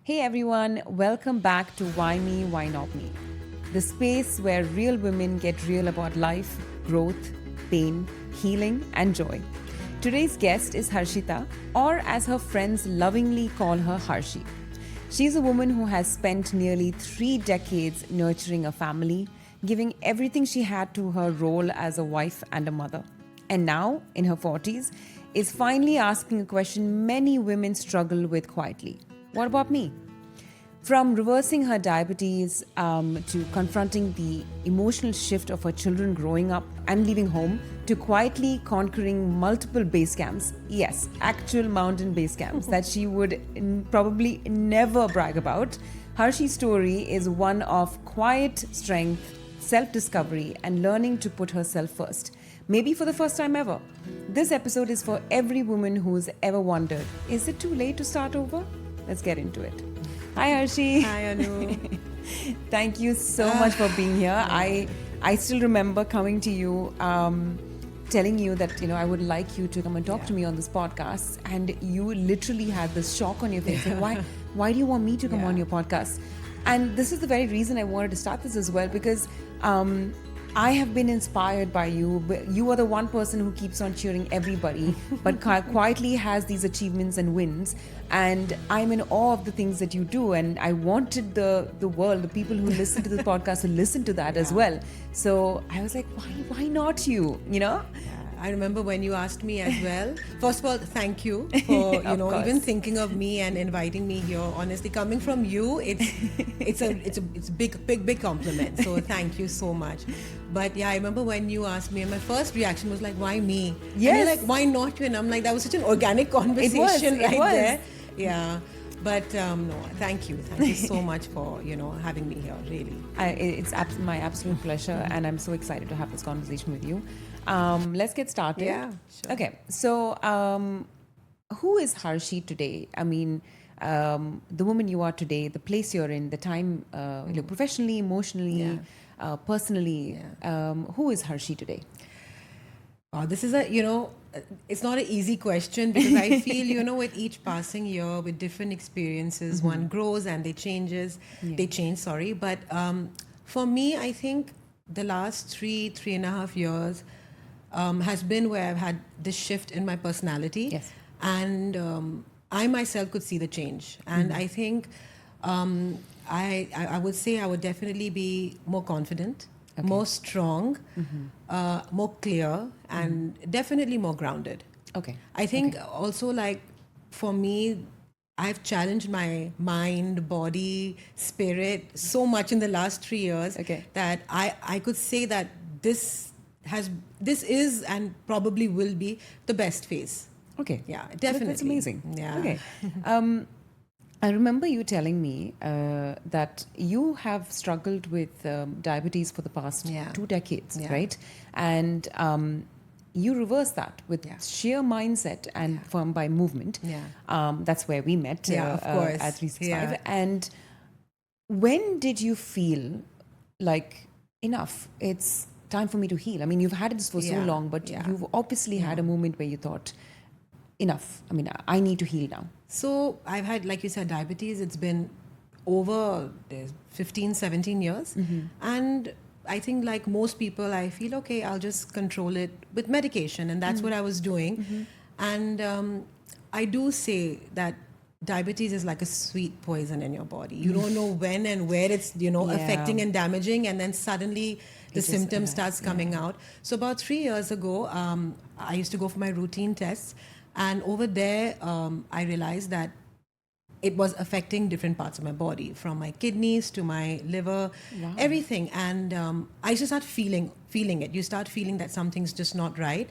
Hey everyone, welcome back to Why Me, Why Not Me, the space where real women get real about life, growth, pain, healing, and joy. Today's guest is Harshita, or as her friends lovingly call her, Harshi. She's a woman who has spent nearly 3 decades nurturing a family, giving everything she had to her role as a wife and a mother. And now, in her 40s, is finally asking a question many women struggle with quietly. What about me? From reversing her diabetes to confronting the emotional shift of her children growing up and leaving home to quietly conquering multiple base camps, yes, actual mountain base camps that she would probably never brag about, Harshi's story is one of quiet strength, self discovery, and learning to put herself first. Maybe for the first time ever. This episode is for every woman who's ever wondered, is it too late to start over? Let's get into it. Hi, Harshi. Hi, Anu. Thank you so much for being here. I still remember coming to you, telling you that I would like you to come and talk to me on this podcast, and you literally had this shock on your face. Like, why do you want me to come on your podcast? And this is the very reason I wanted to start this as well, because I have been inspired by you. You are the one person who keeps on cheering everybody, but quietly has these achievements and wins. And I'm in awe of the things that you do. And I wanted the world, the people who listen to the podcast, to listen to that as well. So I was like, why not you? I remember when you asked me as well. First of all, thank you for even thinking of me and inviting me here. Honestly, coming from you, it's a big compliment. So thank you so much. But yeah, I remember when you asked me, and my first reaction was like, "Why me?" Yes. And you're like, "Why not you?" And I'm like, that was such an organic conversation it was. there. Yeah. But no, thank you so much for having me here. Really, it's my absolute pleasure, and I'm so excited to have this conversation with you. Let's get started. Yeah, sure. Okay, so who is Harshi today? I mean, the woman you are today, the place you're in, the time, professionally, emotionally, personally. Who is Harshi today? This is it's not an easy question, because I feel, with each passing year, with different experiences, one grows and they change, sorry. But for me, I think the last 3.5 years has been where I've had this shift in my personality. Yes. And I myself could see the change. And I think I would say I would definitely be more confident. Okay. More strong, more clear, and definitely more grounded. Okay. I think also, like, for me, I've challenged my mind, body, spirit so much in the last 3 years that I could say that this is and probably will be the best phase. Okay. Yeah, definitely. That's amazing. Yeah. Okay. I remember you telling me that you have struggled with diabetes for the past 2 decades, right? And you reversed that with sheer mindset and firm by movement. That's where we met of course. at 365. And when did you feel like, enough, it's time for me to heal? I mean, you've had this for so long, but you've obviously had a moment where you thought, enough, I mean, I need to heal now. So I've had, like you said, diabetes. It's been over 15, 17 years. And I think, like most people, I feel, okay, I'll just control it with medication. And that's what I was doing. And I do say that diabetes is like a sweet poison in your body. You don't know when and where it's, affecting and damaging. And then suddenly the symptom starts coming out. So about 3 years ago, I used to go for my routine tests. And over there, I realized that it was affecting different parts of my body, from my kidneys to my liver, everything. And I just start feeling it. You start feeling that something's just not right.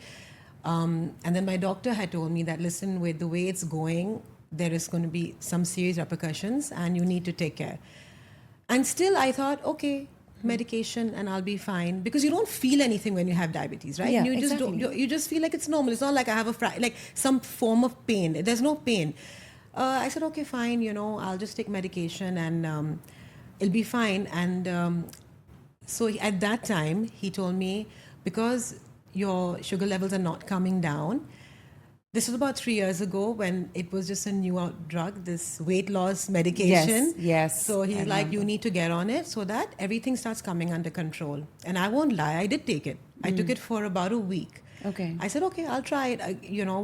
And then my doctor had told me that, listen, with the way it's going, there is going to be some serious repercussions and you need to take care. And still I thought, okay, medication and I'll be fine, because you don't feel anything when you have diabetes, right? You just don't. You just feel like it's normal. It's not like I have like some form of pain. There's no pain. I said, okay, fine. I'll just take medication and it'll be fine. And so at that time, he told me, because your sugar levels are not coming down, This was about 3 years ago when it was just a new out drug, this weight loss medication. Yes. So I he's like, you remember. need to get on it so that everything starts coming under control. And I won't lie, I did take it. I took it for about a week. Okay. I said, okay, I'll try it.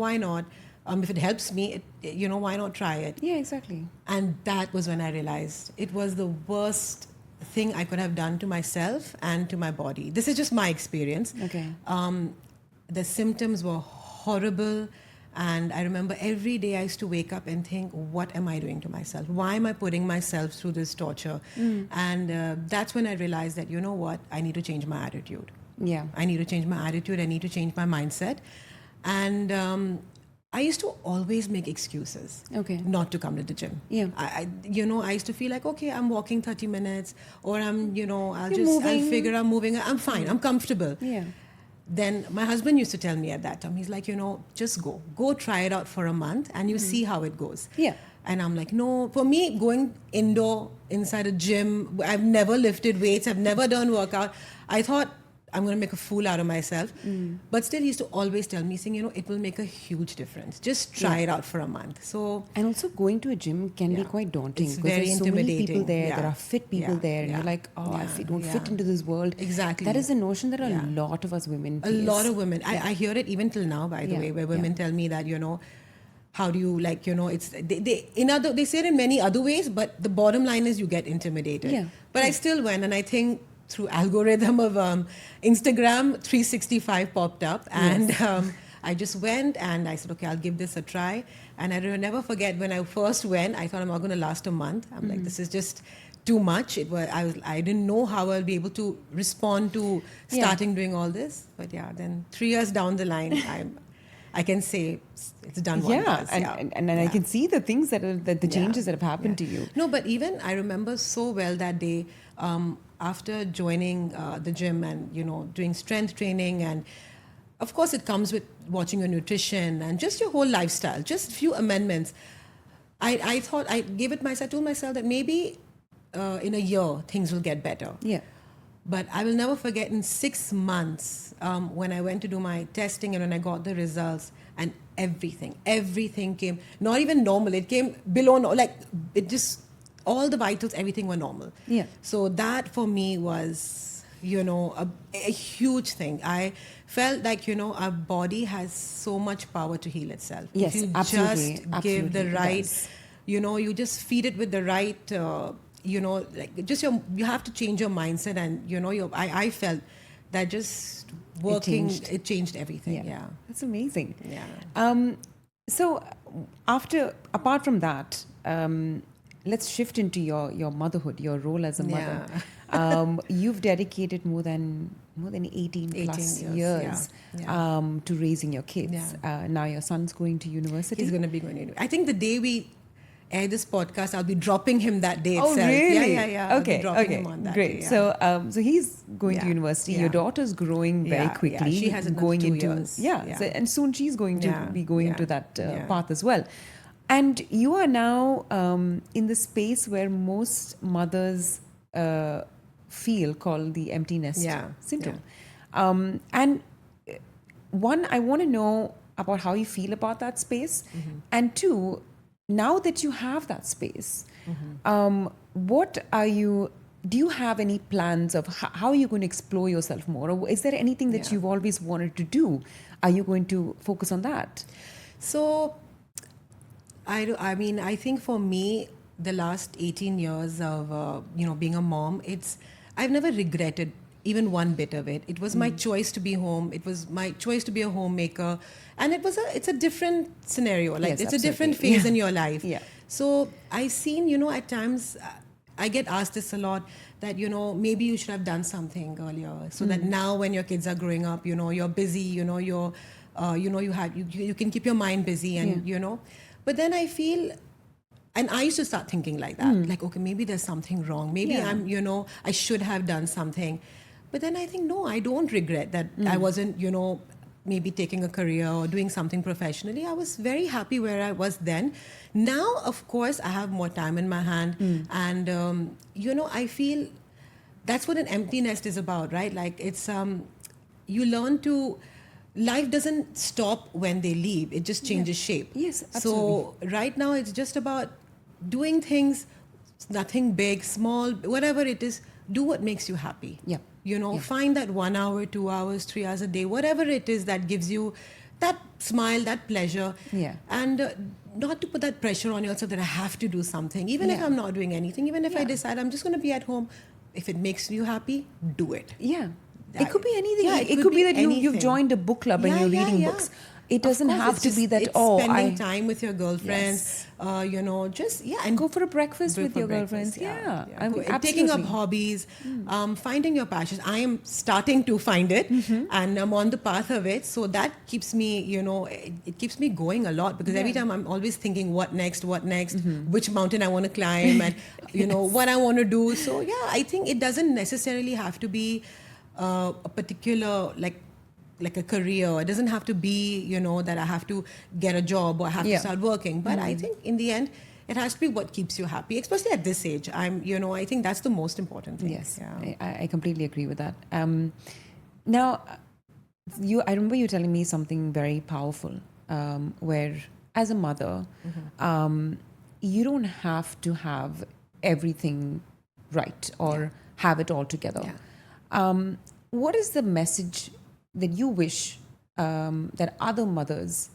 Why not? If it helps me, why not try it? Yeah, exactly. And that was when I realized it was the worst thing I could have done to myself and to my body. This is just my experience. Okay. The symptoms were horrible. And I remember every day I used to wake up and think, what am I doing to myself? Why am I putting myself through this torture? And that's when I realized that, you know what, I need to change my attitude. Yeah. I need to change my attitude. I need to change my mindset. And I used to always make excuses Okay. not to come to the gym. Yeah. I used to feel like, okay, I'm walking 30 minutes or I'll moving. figure I'm moving. I'm fine. I'm comfortable. Yeah. Then my husband used to tell me at that time, he's like, just go try it out for a month and you see how it goes. Yeah. And I'm like, no, for me, going indoor inside a gym, I've never lifted weights, I've never done workout. I thought I'm going to make a fool out of myself. But still, he used to always tell me, saying, it will make a huge difference. Just try it out for a month. So, And also going to a gym can be quite daunting It's because very there's so many people intimidating. there. Yeah. There are fit people Yeah. there, and Yeah. you're like, oh, Yeah. I don't Yeah. fit into this world. Exactly. That is the notion that a Yeah. lot of us women a face. lot of women, I hear it even till now, by the Yeah. way, where women tell me that, how do you it's they say it in many other ways, but the bottom line is you get intimidated. Yeah. But I still went, and I think through algorithm of Instagram 365 popped up, and I just went and I said, okay, I'll give this a try. And I will never forget when I first went, I thought I'm not going to last a month. I'm like, this is just too much. I didn't know how I'll be able to respond to starting doing all this. But yeah, then 3 years down the line, I can say it's done Yeah, wonders. and I can see the things that the changes that have happened to you. No, but even I remember so well that day after joining the gym and doing strength training, and of course it comes with watching your nutrition and just your whole lifestyle, just few amendments. I thought I told myself that maybe in a year things will get better. Yeah. But I will never forget in 6 months when I went to do my testing and when I got the results, and everything came, not even normal, it came below, like it just, all the vitals, everything were normal. Yeah. So that for me was, a huge thing. I felt like, our body has so much power to heal itself. Yes, if you absolutely, just absolutely, give the it right, does. you just feed it with the right, you have to change your mindset, and I felt that just working, it changed everything. Yeah. That's amazing. Yeah. So apart from that, let's shift into your motherhood, your role as a mother. You've dedicated more than 18 plus 18 years Yeah. to raising your kids. Yeah. Now your son's going to university. He's going to be going to. I think the day we air this podcast, I'll be dropping him that day itself. Oh, really? Yeah. I'll be dropping him on that Great. day, So he's going to university. Yeah. Your daughter's growing very Yeah, quickly. yeah. She has another going 2 into years. So, Yeah. and soon she's going to Yeah. be going Yeah. into that Yeah. path as well. And you are now in the space where most mothers feel, called the empty nest syndrome. And one, I want to know about how you feel about that space, and two, now that you have that space, do you have any plans of how are you going to explore yourself more, or is there anything that you've always wanted to do? Are you going to focus on that? So, I think for me, the last 18 years of being a mom, I've never regretted even one bit of it. It was my choice to be home. It was my choice to be a homemaker, and it's a different scenario. Like, Yes, it's a different absolutely. phase in your life. Yeah. So I seen, at times I get asked this a lot, that maybe you should have done something earlier, so that now when your kids are growing up, you're busy, you can keep your mind busy, and But then I feel, and I used to start thinking like that, like, okay, maybe there's something wrong. Maybe I should have done something. But then I think, no, I don't regret that I wasn't, maybe taking a career or doing something professionally. I was very happy where I was then. Now, of course, I have more time in my hand. And, I feel that's what an empty nest is about, right? Like, it's, you learn to life doesn't stop when they leave. It just changes shape. Yes, So right now it's just about doing things, nothing big, small, whatever it is, do what makes you happy. Yeah. Find that 1 hour, 2 hours, 3 hours a day, whatever it is that gives you that smile, that pleasure. Yeah. And not to put that pressure on yourself that I have to do something, even if I'm not doing anything, even if I decide I'm just going to be at home, if it makes you happy, do it. Yeah. It could be anything. Yeah, it could be that you've anything. joined a book club and you're reading books. It doesn't Of course, have it's to just- be that, it's spending time with your girlfriends, and go for a breakfast go with for your breakfast, girlfriends. I mean, taking up absolutely. hobbies, finding your passions. I am starting to find it, and I'm on the path of it. So that keeps me, it keeps me going a lot, because every time I'm always thinking, what next, which mountain I want to climb, and what I want to do. So I think it doesn't necessarily have to be a particular like a career. It doesn't have to be, that I have to get a job or I have to start working. But I think in the end, it has to be what keeps you happy, especially at this age. I think that's the most important thing. Yes, Yeah. I completely agree with that. Now, I remember you telling me something very powerful, where as a mother, you don't have to have everything right or have it all together. What is the message that you wish that other mothers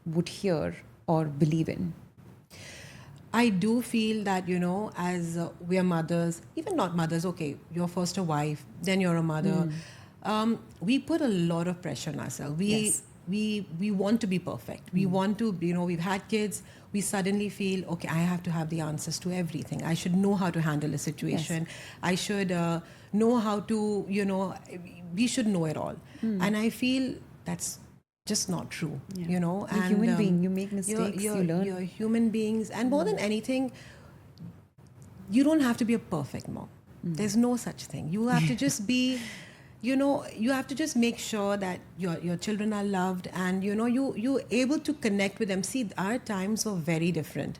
would hear or believe in? I do feel that, as we are mothers, even not mothers, okay, you're first a wife, then you're a mother. We put a lot of pressure on ourselves. We want to be perfect. We want to, we've had kids. We suddenly feel, okay, I have to have the answers to everything. I should know how to handle a situation. I should know how to, we should know it all. And I feel that's just not true, You're a And human being. You make mistakes. You learn. You're human beings. And more than anything, you don't have to be a perfect mom. There's no such thing. You have to just be, you have to just make sure that your children are loved, and you're able to connect with them. See, our times were very different.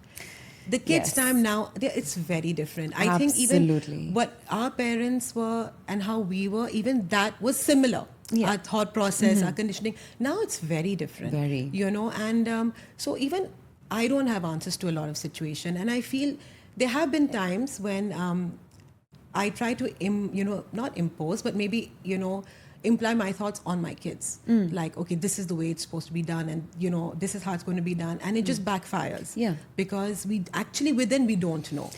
The kids' time now, it's very different. I think even what our parents were and how we were, even that was similar. Our thought process, our conditioning. Now it's very different. Very. And so even I don't have answers to a lot of situation, and I feel there have been times when I try to, not impose, but maybe, imply my thoughts on my kids. Like, okay, this is the way it's supposed to be done, and, this is how it's going to be done. And it just backfires. Yeah. Because we actually, within, we don't know.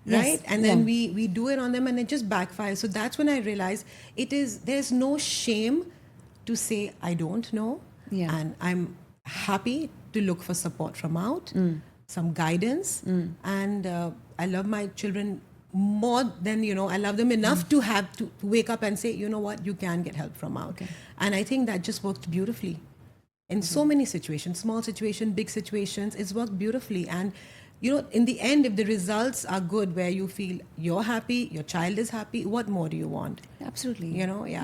Right? And then we do it on them, and it just backfires. So that's when I realized there's no shame to say, I don't know. Yeah. And I'm happy to look for support from out, some guidance. And I love my children more than, I love them enough to have to wake up and say, you know what, you can get help from out. And I think that just worked beautifully in so many situations, small situations, big situations. It's worked beautifully. And in the end, if the results are good, where you feel you're happy, your child is happy, what more do you want? Absolutely.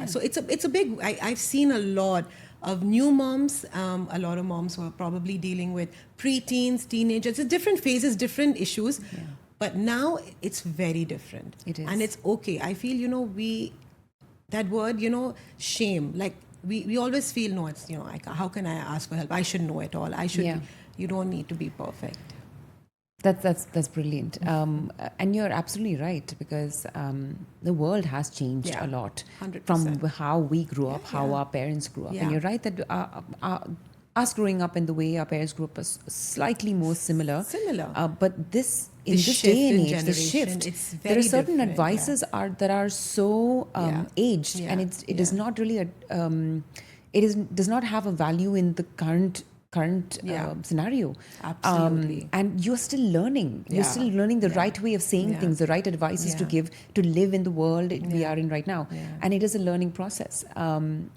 So it's a big, I've seen a lot of new moms, a lot of moms who are probably dealing with preteens, teenagers. It's different phases, different issues. But now it's very different. It is. And it's okay. I feel, that word, shame, like we always feel, no, it's, how can I ask for help? I should know it all. You don't need to be perfect. That's brilliant. And you're absolutely right, because the world has changed a lot 100%. from how we grew up, how our parents grew up. And you're right that us growing up in the way our parents grew up was slightly more similar. But this shift day and in age, the generation, shift, it's there are very certain different, advices that are so aged, and it is not really does not have a value in the current scenario. Absolutely. And you're still learning. You're still learning the right way of saying things, the right advices to give, to live in the world we are in right now. And it is a learning process. And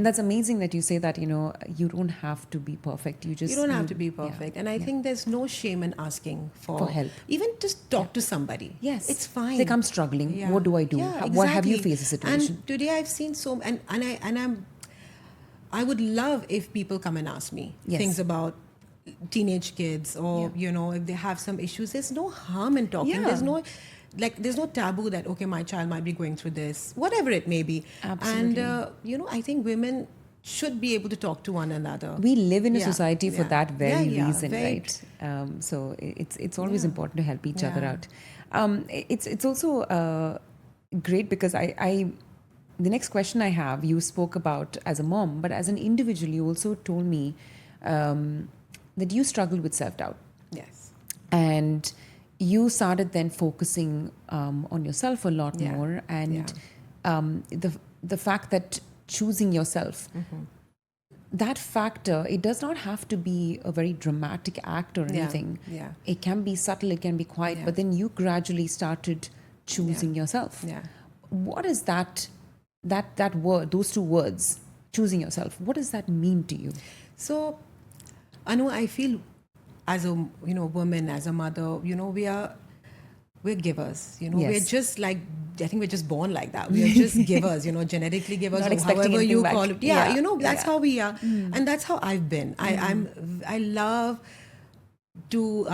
that's amazing that you say that, you don't have to be perfect. You don't have to be perfect. And I think there's no shame in asking for help. Even just talk to somebody. Yes. It's fine. They come struggling. What do I do? Yeah, What have you exactly. faced a situation? And today I've seen I would love if people come and ask me things about teenage kids, or if they have some issues. There's no harm in talking. There's no taboo that, okay, my child might be going through this, whatever it may be. Absolutely. And I think women should be able to talk to one another. We live in a Yeah, society for yeah. that very Yeah, reason, very right? So it's always Yeah. important to help each other Yeah. out. It's also great because I the next question I have, you spoke about as a mom, but as an individual, you also told me that you struggled with self-doubt, Yes. and you started then focusing on yourself a lot Yeah. more, and the fact that choosing yourself, that factor, it does not have to be a very dramatic act or anything. Yeah. It can be subtle, it can be quiet, Yeah. but then you gradually started choosing yourself. Yeah. What is that word, those two words, choosing yourself, what does that mean to you? So, Anu, I feel as a woman, as a mother, we're givers. We're Yes. just like, I think we're just born like that. We are just givers. Genetically givers, Not or expecting however anything you back. call it. Yeah. That's Yeah. how we are, and that's how I've been. I love to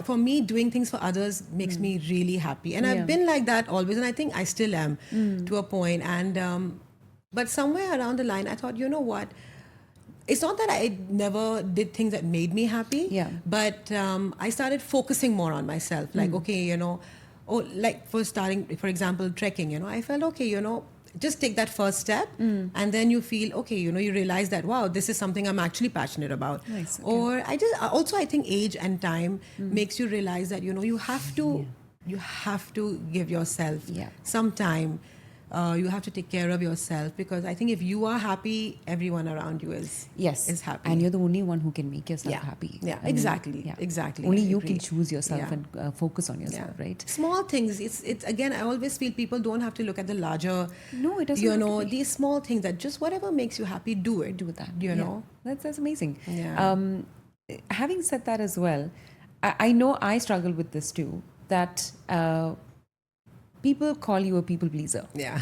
for me, doing things for others makes me really happy, and Yeah. I've been like that always, and I think I still am to a point. And but somewhere around the line, I thought, you know what? It's not that I never did things that made me happy, Yeah. but I started focusing more on myself. Like, okay, like for example, trekking. I felt, okay, just take that first step, and then you feel, okay, you realize that, wow, this is something I'm actually passionate about. Nice, okay. Or I think age and time makes you realize that you have to give yourself Yeah. some time. You have to take care of yourself, because I think if you are happy, everyone around you is happy. And you're the only one who can make yourself Yeah. happy. Yeah, I mean, exactly. Exactly. Only I you agree. can choose yourself Yeah. and focus on yourself, right? Small things. It's again, I always feel people don't have to look at the larger. No, it doesn't have to be. These small things, that just whatever makes you happy, do it. Do that. You Yeah. know. That's amazing. Yeah. Having said that as well, I know I struggle with this too, that people call you a people pleaser. Yeah.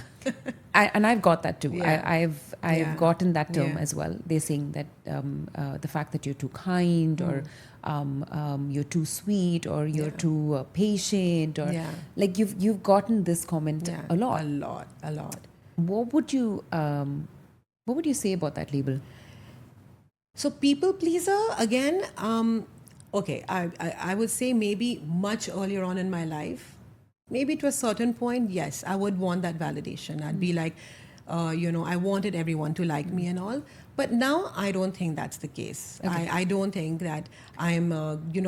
And I've got that too. Yeah. I've Yeah. gotten that term Yeah. as well. They're saying that the fact that you're too kind, or you're too sweet, or you're Yeah. too patient, or Yeah. like you've gotten this comment Yeah. a lot. A lot. What would you say about that label? So people pleaser again. Okay, I would say maybe much earlier on in my life, maybe to a certain point, yes, I would want that validation. I'd be like, I wanted everyone to like me and all. But now I don't think that's the case. Okay. I don't think that I'm,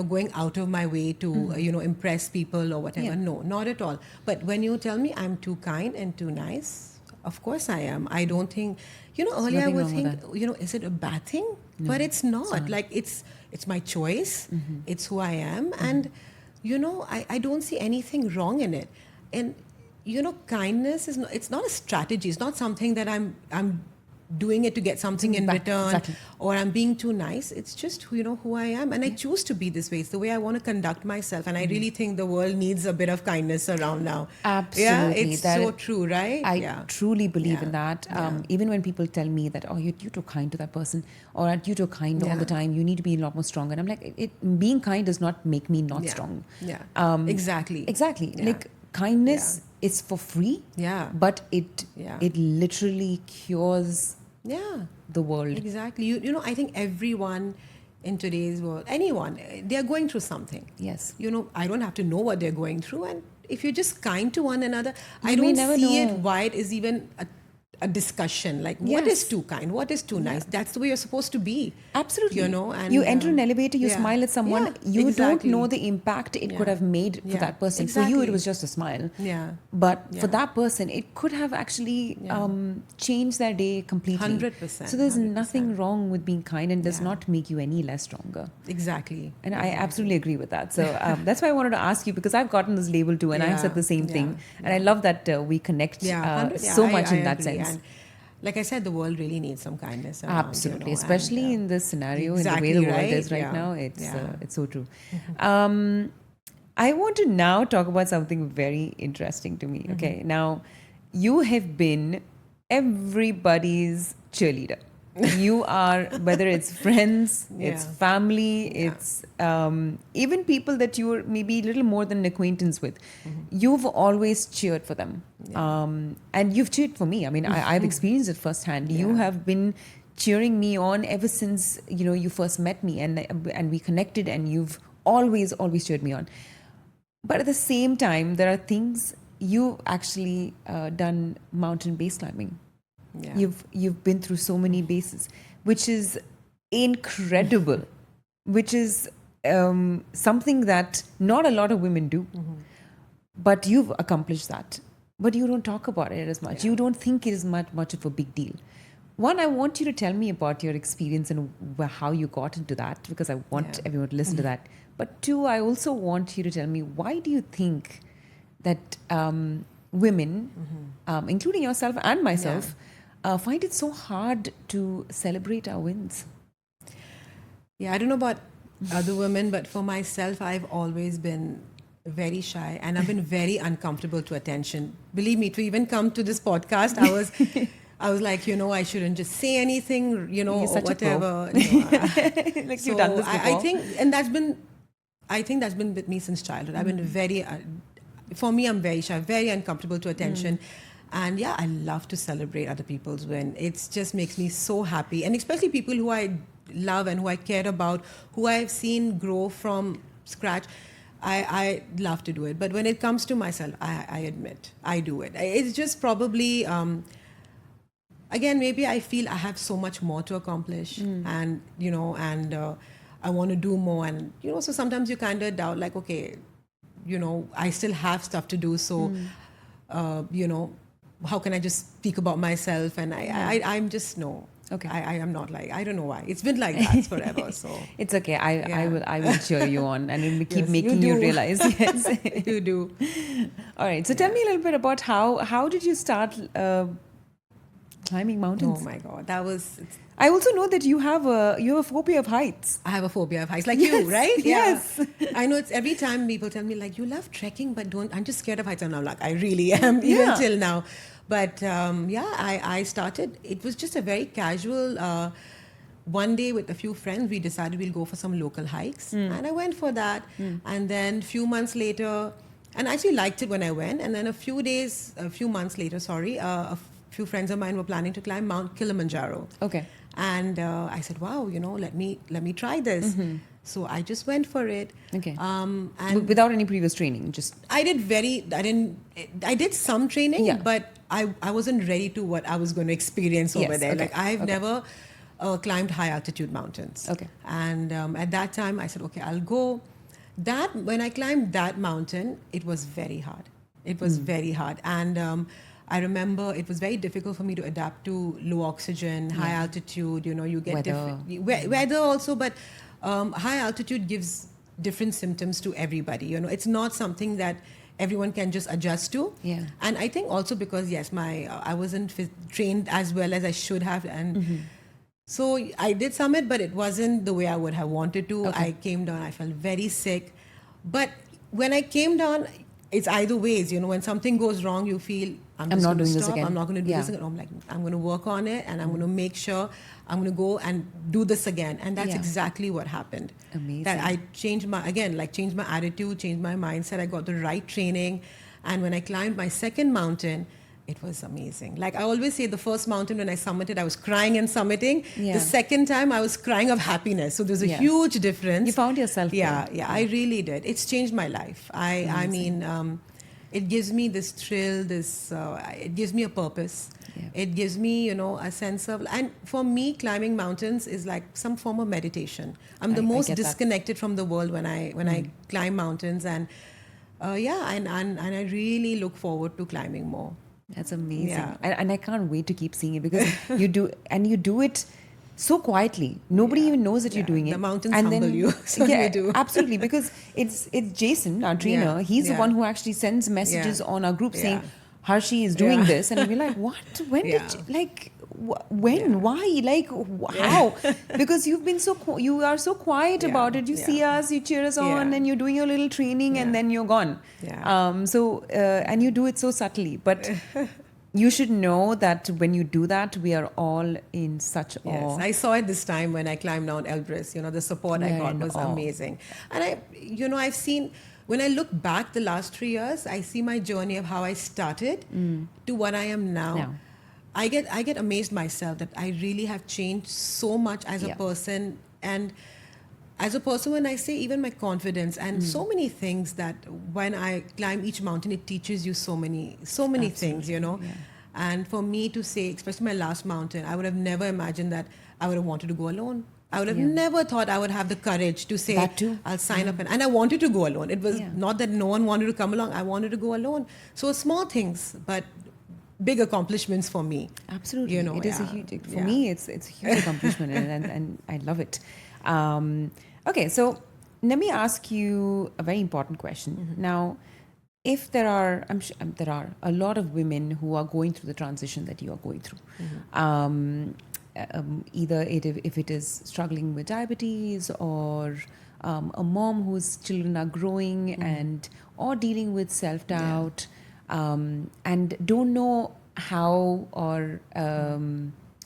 going out of my way to, impress people or whatever. Yeah. No, not at all. But when you tell me I'm too kind and too nice, of course I am. I don't think, earlier I nothing would wrong with think, is it a bad thing? But it's not. Like, it's my choice. It's who I am. And, I don't see anything wrong in it. And, kindness is not, it's not a strategy. It's not something that I'm doing it to get something in return, exactly. or I'm being too nice. It's just who I am, and I choose to be this way. It's the way I want to conduct myself, and I really think the world needs a bit of kindness around now. Absolutely. Yeah, it's That- so true, right? I truly believe in that. Yeah. Even when people tell me that, oh, you're too kind to that person, or you're too kind all Yeah. the time, you need to be a lot more stronger. And I'm like, being kind does not make me not Yeah. strong. Yeah. Exactly. Yeah. Like kindness is for free, Yeah. but it Yeah. literally cures Yeah. the world. Exactly. I think everyone in today's world, anyone, they are going through something. Yes. I don't have to know what they're going through, and if you're just kind to one another, I You may don't never see know. it why it is even a discussion. Like, what Yes. is too kind? What is too nice? That's the way you're supposed to be. Absolutely. And you enter an elevator, you yeah. smile at someone, Yeah, you exactly. don't know the impact it could Yeah. have made for Yeah, that person. For you, it exactly. was just a smile. Yeah. But for Yeah. that person, it could have actually changed their day completely. 100%, So there's 100%. nothing wrong with being kind, and does Yeah. not make you any less stronger. Exactly. And I absolutely agree with that. So that's why I wanted to ask you, because I've gotten this label too, and I've said the same Yeah. thing. And I love that we connect Yeah, 100 so much in that agree. sense. And like I said, the world really needs some kindness around, Absolutely, and, especially in this scenario, exactly, in the way the world right? is right Yeah. now. It's so true. Mm-hmm. I want to now talk about something very interesting to me. Okay, now you have been everybody's cheerleader. You are, whether it's friends, it's Yeah. family, Yeah. it's even people that you're maybe a little more than an acquaintance with, Mhm. you've always cheered for them. Yeah. And you've cheered for me. I mean, I've experienced it firsthand. You Yeah. have been cheering me on ever since, you first met me, and we connected, and you've always cheered me on. But at the same time, there are things you've actually done mountain base climbing. Yeah. You've been through so many bases, which is incredible, which is something that not a lot of women do. But you've accomplished that. But you don't talk about it as much. Yeah. You don't think it is much of a big deal. One, I want you to tell me about your experience and how you got into that, because I want Yeah. everyone to listen to that. But two, I also want you to tell me, why do you think that women, including yourself and myself, find it so hard to celebrate our wins? Yeah, I don't know about other women, but for myself, I've always been very shy and I've been very uncomfortable to attention. Believe me, to even come to this podcast, I was like, I shouldn't just say anything, You're or such a pro. whatever. Like So you've done this before. I think, and I think that's been with me since childhood. I've been very, for me, I'm very shy, very uncomfortable to attention. And yeah, I love to celebrate other people's win. It just makes me so happy. And especially people who I love and who I care about, who I've seen grow from scratch. I love to do it. But when it comes to myself, I admit, I do it. It's just probably, again, maybe I feel I have so much more to accomplish. And, I want to do more. And, so sometimes you kind of doubt, like, okay, I still have stuff to do. So, how can I just speak about myself? And I'm just, no. Okay. I am not like, I don't know why. It's been like that forever. So It's okay. I will cheer you on, and we'll keep Yes, making you do. realize. Yes. you do. All right. So tell me a little bit about how did you start climbing mountains? Oh my God. That was, I also know that you have a phobia of heights. I have a phobia of heights, like you, right? Yes. I know it's every time people tell me, like, you love trekking, but I'm just scared of heights. And I'm like, I really am, Yeah. even till now. But I started, it was just a very casual, one day with a few friends, we decided we'll go for some local hikes. And I went for that. And then a few months later, and I actually liked it when I went. And then a few months later, a few friends of mine were planning to climb Mount Kilimanjaro. Okay. And I said, wow, let me try this. So I just went for it. Okay. And Without any previous training, just I did some training, Yeah. but I wasn't ready to what I was going to experience over Yes, there. okay, Like I've okay. never climbed high altitude mountains. Okay. And at that time I said, okay, I'll go. When I climbed that mountain, it was very hard. It was very hard. And I remember it was very difficult for me to adapt to low oxygen, high altitude, you get Weather. different weather also, but high altitude gives different symptoms to everybody. It's not something that everyone can just adjust to. Yeah. And I think also because, yes, I wasn't trained as well as I should have. And so I did summit, but it wasn't the way I would have wanted to. Okay. I came down, I felt very sick. But when I came down, it's either ways. When something goes wrong, you feel, I'm just not going to doing this stop. again. I'm not going to do Yeah. this again. I'm like, I'm going to work on it and I'm going to make sure I'm going to go and do this again. And that's Yeah. exactly what happened. Amazing. That I changed my attitude, changed my mindset. I got the right training. And when I climbed my second mountain, it was amazing. Like I always say, the first mountain when I summited, I was crying and summiting. Yeah. The second time, I was crying of happiness. So there's a Yeah. huge difference. You found yourself Yeah, there. yeah, I really did. It's changed my life. I mean, it gives me this thrill. It gives me a purpose. Yeah. It gives me, a sense of. And for me, climbing mountains is like some form of meditation. I'm the I most get that. disconnected from the world when I climb mountains, and and I really look forward to climbing more. That's amazing. Yeah. And I can't wait to keep seeing it, because you do it so quietly. Nobody even knows that you're Yeah. doing it. The mountains And humble you, so yeah, you do. Absolutely, because it's Jason, our trainer. Yeah. He's the Yeah. one who actually sends messages Yeah. on our group saying, Yeah. Harshi is doing Yeah. this, and we're like, what? When Yeah. did when? Why? Like how? Because you've been you are so quiet Yeah. about it. You see Yeah. us, you cheer us on, Yeah. and you're doing your little training, and Yeah. then you're gone. Yeah. And you do it so subtly, but you should know that when you do that, we are all in such Yes, awe. I saw it this time when I climbed Mount Elbrus. The support I We are got in was awe. amazing. And I've seen, when I look back the last 3 years, I see my journey of how I started to what I am now. Now. I get amazed myself that I really have changed so much as a Yeah. person. And as a person, when I say even my confidence and so many things that when I climb each mountain, it teaches you so many things, Yeah. And for me to say, especially my last mountain, I would have never imagined that I would have wanted to go alone. I would have never thought I would have the courage to say, That too. I'll sign up. And I wanted to go alone. It was Yeah. not that no one wanted to come along. I wanted to go alone. So small things, but big accomplishments for me. Absolutely. It is a yeah. huge, for Yeah. me, it's a huge accomplishment and I love it. Okay, so let me ask you a very important question. Now, if there are, I'm sure there are a lot of women who are going through the transition that you are going through. Either if it is struggling with diabetes or a mom whose children are growing and or dealing with self-doubt and don't know how or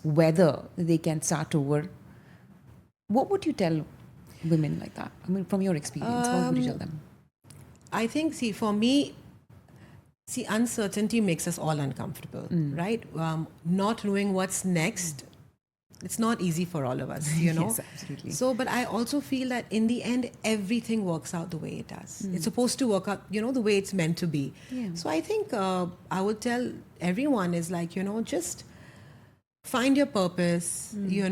whether they can start over. What would you tell women like that? I mean, from your experience, what would you tell them? I think, for me, uncertainty makes us all uncomfortable, right? Not knowing what's next, it's not easy for all of us, Yes, absolutely. So, but I also feel that in the end, everything works out the way it does. It's supposed to work out, the way it's meant to be. Yeah. So I think I would tell everyone is like, just find your purpose, you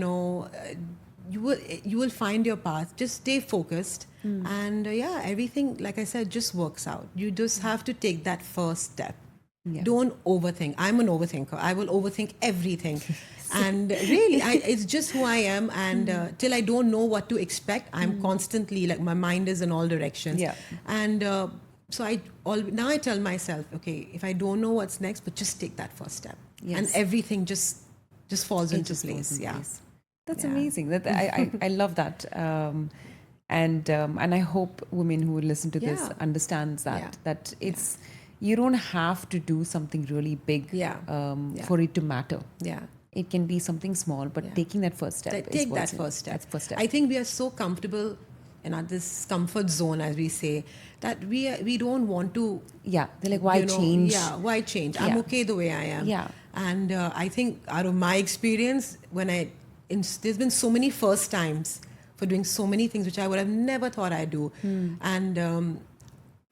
will find your path. Just stay focused, and everything, like I said, just works out. You just have to take that first step. Yeah. Don't overthink. I'm an overthinker. I will overthink everything, and really, it's just who I am. And till I don't know what to expect, I'm constantly like my mind is in all directions. Yeah. And so now I tell myself, okay, if I don't know what's next, but just take that first step, Yes. and everything just falls into just falls place. in Yeah. place. That's Yeah. amazing. That I love that. And I hope women who listen to this Yeah. understands that Yeah. that it's you don't have to do something really big Yeah. Yeah. for it to matter. Yeah. It can be something small, but Yeah. taking that first step. Take that first step. That's first step. I think we are so comfortable in this comfort zone, as we say, that we don't want to. Yeah, they're like, why change? Yeah, why change? I'm Yeah. okay the way I am. Yeah. And I think out of my experience, there's been so many first times for doing so many things which I would have never thought I'd do. And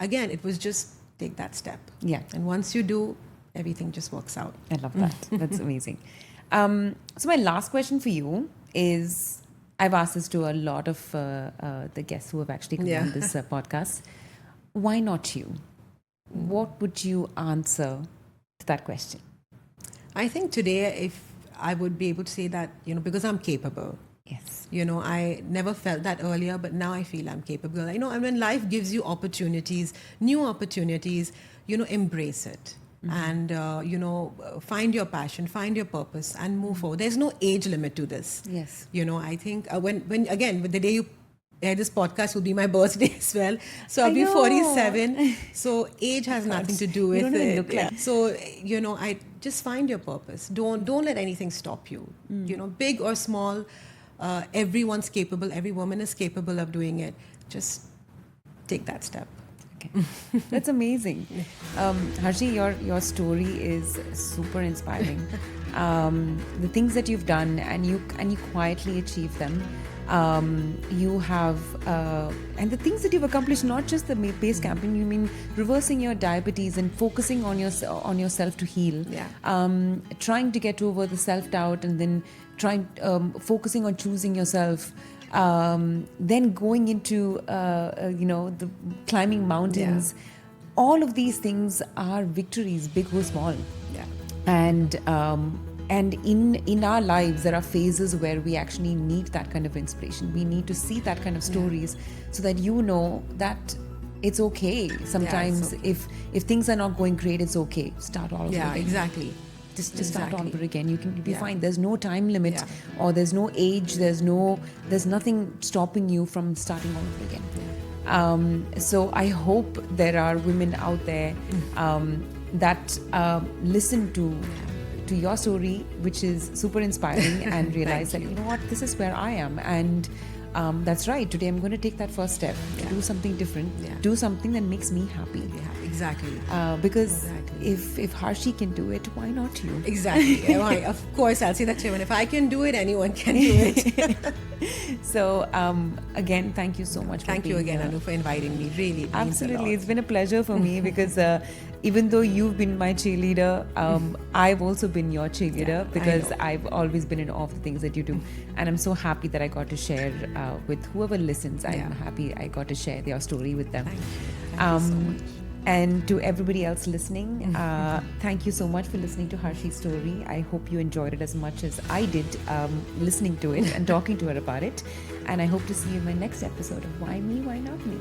again, it was just take that step. Yeah. And once you do, everything just works out. I love that. That's amazing. So my last question for you is, I've asked this to a lot of the guests who have actually come on this podcast. Why not you? What would you answer to that question? I think today, if I would be able to say that, because I'm capable. Yes. I never felt that earlier, but now I feel I'm capable. And when life gives you opportunities, new opportunities, embrace it. And, find your passion, find your purpose and move forward. There's no age limit to this. Yes. I think when again, the day you air this podcast will be my birthday as well. So I'll I be know. 47. So age has nothing to do with don't even it. look like- So, I just find your purpose. Don't let anything stop you. Big or small, everyone's capable. Every woman is capable of doing it. Just take that step. Okay. That's amazing. Harshi, your story is super inspiring. The things that you've done and you quietly achieved them. You have and the things that you've accomplished, not just the base campaign, you mean reversing your diabetes and focusing on yourself to heal. Yeah. Trying to get over the self-doubt and then focusing on choosing yourself. Then going into the climbing mountains. All of these things are victories, big or small. Yeah. And in our lives there are phases where we actually need that kind of inspiration. We need to see that kind of stories so that that it's okay. Sometimes okay. if things are not going great, it's okay. Start all over Yeah, again. exactly. Just start all Exactly. over again. You can be Yeah. fine. There's no time limit Yeah. or there's no age. There's nothing stopping you from starting all over again. So I hope there are women out there that listened to your story, which is super inspiring, and realized that, you know what, this is where I am. And that's right. Today I'm going to take that first step to do something different, do something that makes me happy. Yeah, exactly. Because if Harshi can do it, why not you? Exactly. Of course, I'll say that too. And if I can do it, anyone can do it. So again, thank you so much. Thank you again, Anu, for inviting me. Really, it means a Absolutely, lot. it's been a pleasure for me because even though you've been my cheerleader, I've also been your cheerleader because I've always been in awe of the things that you do, and I'm so happy that I got to share with whoever listens. I'm happy I got to share your story with them. Thank you. Thank you so much. And to everybody else listening, thank you so much for listening to Harshi's story. I hope you enjoyed it as much as I did listening to it and talking to her about it. And I hope to see you in my next episode of Why Me, Why Not Me?